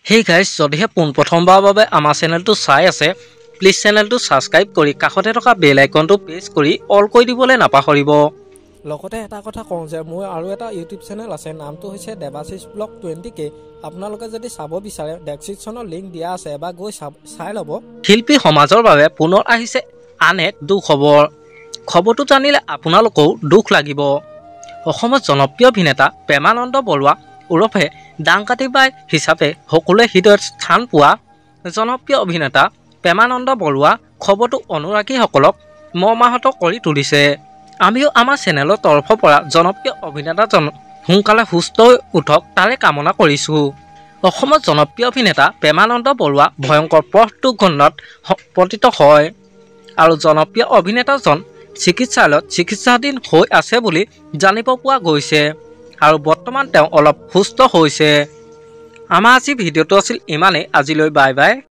Hey guys, যদিহে পোনপ্ৰথমবাৰৰ বাবে আমাৰ চেনেলটো চাই আছে, প্লিজ চেনেলটো ছাবস্ক্ৰাইব কৰি কাষতে থকা বেল আইকনটো প্ৰেছ কৰি অল কৰি দিবলৈ নাপাহৰিব। লগতে এটা কথা কওঁ যে মোৰ আৰু এটা ইউটিউব চেনেল আছে, নামটো হৈছে দেৱাশিষ ব্লগ 20K। আপোনালোকে যদি চাব বিচাৰে ডেছক্ৰিপশ্যনৰ লিংক দিয়া আছে, এবাৰ গৈ চাই ল'ব। শিল্পী সমাজৰ বাবে পুনৰ আহিছে আন এক দুখবৰ। খবৰটো জানিলে আপোনালোকেও দুখ লাগিব। অসমৰ জনপ্ৰিয় অভিনেতা প্ৰেমানন্দ বৰুৱা ওৰফে ডাংকাটি বাই হিচাপে সকলোৱে হৃদয়ত স্থান পোৱা জনপ্ৰিয় অভিনেতা প্ৰেমানন্দ বৰুৱা খবৰটো অনুৰাগীসকলক মৰ্মাহত কৰি তুলিছে। আমিও আমাৰ চেনেলৰ তৰফৰ পৰা জনপ্ৰিয় অভিনেতাজন সোনকালে সুস্থ হৈ উঠক তাৰে কামনা কৰিছোঁ। অসমৰ জনপ্ৰিয় অভিনেতা প্ৰেমানন্দ বৰুৱা ভয়ংকৰ পথ দুৰ্ঘটনাত পতিত হয় আৰু জনপ্ৰিয় অভিনেতাজন চিকিৎসালয়ত চিকিৎসাধীন হৈ আছে বুলি জানিব পোৱা গৈছে আৰু বৰ্তমান তেওঁ অলপ সুস্থ হৈছে। আমাৰ আজি ভিডিঅ'টো আছিল ইমানেই। আজিলৈ বাই বাই।